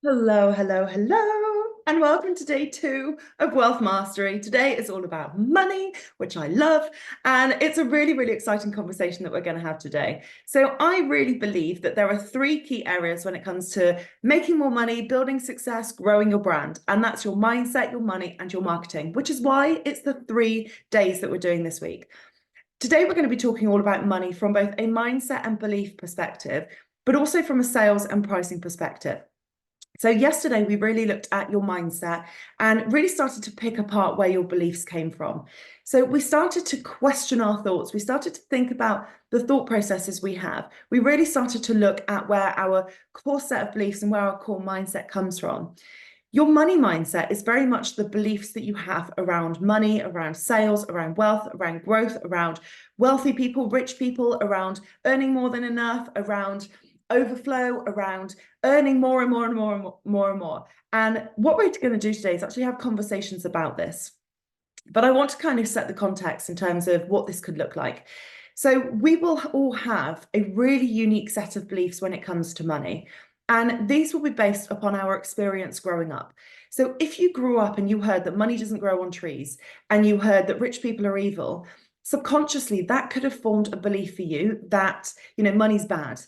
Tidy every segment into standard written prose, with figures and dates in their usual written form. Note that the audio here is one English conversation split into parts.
Hello, hello, hello, and welcome to day two of Wealth Mastery. Today is all about money, which I love, and it's a really, really exciting conversation that we're going to have today. So, I really believe that there are three key areas when it comes to making more money, building success, growing your brand, and that's your mindset, your money, and your marketing, which is why it's the 3 days that we're doing this week. Today, we're going to be talking all about money from both a mindset and belief perspective, but also from a sales and pricing perspective. So yesterday we really looked at your mindset and really started to pick apart where your beliefs came from. So we started to question our thoughts. We started to think about the thought processes we have. We really started to look at where our core set of beliefs and where our core mindset comes from. Your money mindset is very much the beliefs that you have around money, around sales, around wealth, around growth, around wealthy people, rich people, around earning more than enough, around overflow, around earning more and more and more and more and more. And what we're going to do today is actually have conversations about this. But I want to kind of set the context in terms of what this could look like. So we will all have a really unique set of beliefs when it comes to money. And these will be based upon our experience growing up. So if you grew up and you heard that money doesn't grow on trees and you heard that rich people are evil, subconsciously that could have formed a belief for you that, money's bad.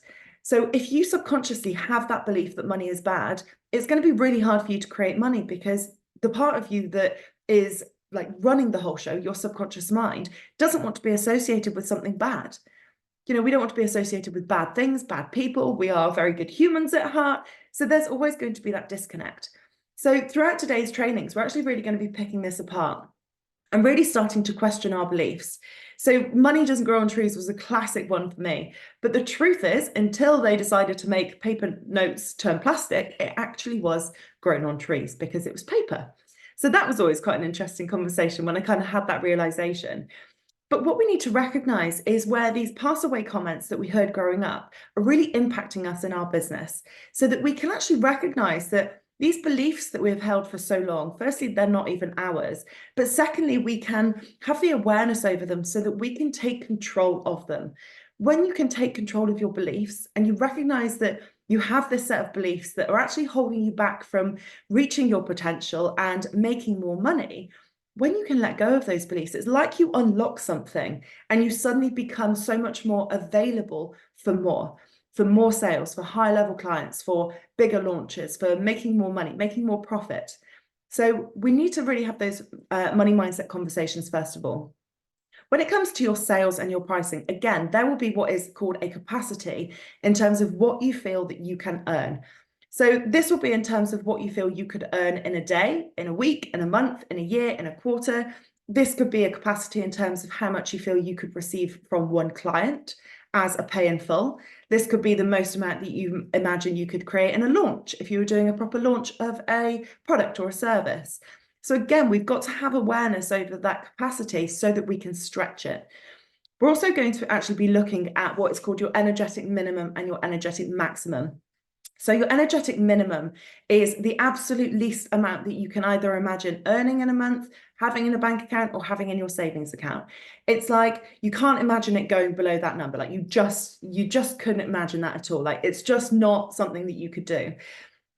So if you subconsciously have that belief that money is bad, it's going to be really hard for you to create money because the part of you that is like running the whole show, your subconscious mind, doesn't want to be associated with something bad. We don't want to be associated with bad things, bad people. We are very good humans at heart. So there's always going to be that disconnect. So throughout today's trainings, we're actually really going to be picking this apart and really starting to question our beliefs. So money doesn't grow on trees was a classic one for me. But the truth is, until they decided to make paper notes turn plastic, it actually was grown on trees because it was paper. So that was always quite an interesting conversation when I kind of had that realization. But what we need to recognize is where these pass away comments that we heard growing up are really impacting us in our business so that we can actually recognize that these beliefs that we've held for so long, firstly, they're not even ours. But secondly, we can have the awareness over them so that we can take control of them. When you can take control of your beliefs and you recognize that you have this set of beliefs that are actually holding you back from reaching your potential and making more money, when you can let go of those beliefs, it's like you unlock something and you suddenly become so much more available for more sales, for high level clients, for bigger launches, for making more money, making more profit. So we need to really have those money mindset conversations first of all. When it comes to your sales and your pricing, again, there will be what is called a capacity in terms of what you feel that you can earn. So this will be in terms of what you feel you could earn in a day, in a week, in a month, in a year, in a quarter. This could be a capacity in terms of how much you feel you could receive from one client as a pay in full. This could be the most amount that you imagine you could create in a launch if you were doing a proper launch of a product or a service. So again, we've got to have awareness over that capacity so that we can stretch it. We're also going to actually be looking at what is called your energetic minimum and your energetic maximum. So your energetic minimum is the absolute least amount that you can either imagine earning in a month, having in a bank account, or having in your savings account. It's like you can't imagine it going below that number. Like you just couldn't imagine that at all. Like it's just not something that you could do.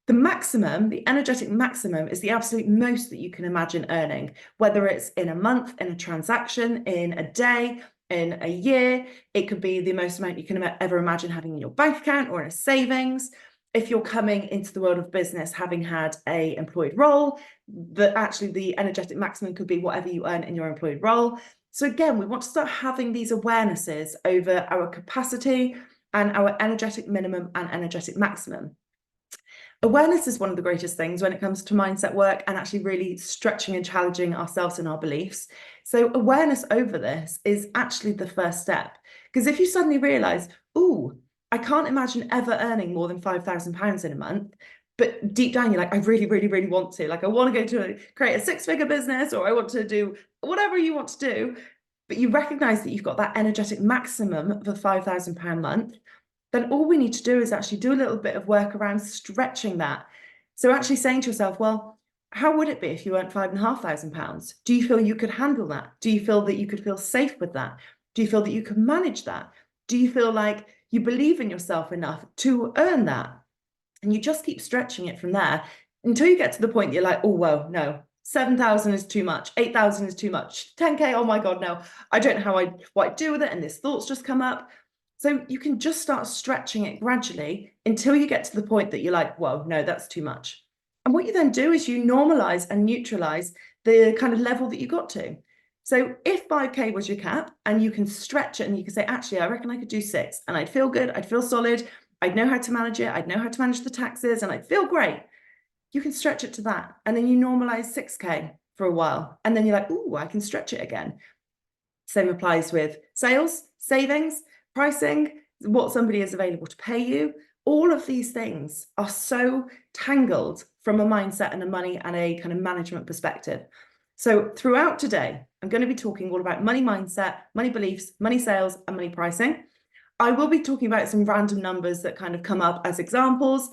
The maximum, the energetic maximum, is the absolute most that you can imagine earning, whether it's in a month, in a transaction, in a day, in a year. It could be the most amount you can ever imagine having in your bank account or in a savings. If you're coming into the world of business having had a employed role, actually the energetic maximum could be whatever you earn in your employed role. So again, we want to start having these awarenesses over our capacity and our energetic minimum and energetic maximum. Awareness is one of the greatest things when it comes to mindset work and actually really stretching and challenging ourselves and our beliefs. So awareness over this is actually the first step. Because if you suddenly realize, oh, I can't imagine ever earning more than £5,000 in a month, but deep down you're like, I really, really, really want to. Like I want to go to create a six-figure business, or I want to do whatever you want to do. But you recognize that you've got that energetic maximum of a £5,000 month, then all we need to do is actually do a little bit of work around stretching that. So actually saying to yourself, well, how would it be if you earned £5,500? Do you feel you could handle that? Do you feel that you could feel safe with that? Do you feel that you could manage that? Do you feel like you believe in yourself enough to earn that? And you just keep stretching it from there until you get to the point that you're like, oh, well, no, 7,000 is too much, 8,000 is too much, 10K, oh my God, no, I don't know what I do with it. And these thoughts just come up. So you can just start stretching it gradually until you get to the point that you're like, well, no, that's too much. And what you then do is you normalize and neutralize the kind of level that you got to. So if 5K was your cap and you can stretch it and you can say, actually, I reckon I could do 6 and I'd feel good, I'd feel solid, I'd know how to manage it, I'd know how to manage the taxes, and I'd feel great. You can stretch it to that. And then you normalize 6K for a while. And then you're like, oh, I can stretch it again. Same applies with sales, savings, pricing, what somebody is available to pay you. All of these things are so tangled from a mindset and a money and a kind of management perspective. So throughout today, I'm going to be talking all about money mindset, money beliefs, money sales, and money pricing. I will be talking about some random numbers that kind of come up as examples.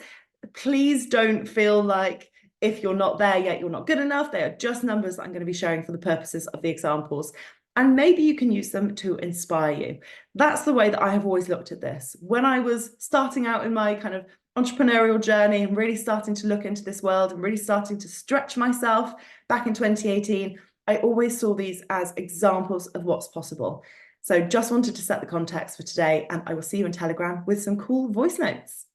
Please don't feel like if you're not there yet, you're not good enough. They are just numbers that I'm going to be sharing for the purposes of the examples. And maybe you can use them to inspire you. That's the way that I have always looked at this. When I was starting out in my kind of entrepreneurial journey and really starting to look into this world and really starting to stretch myself back in 2018, I always saw these as examples of what's possible. So just wanted to set the context for today, and I will see you in Telegram with some cool voice notes.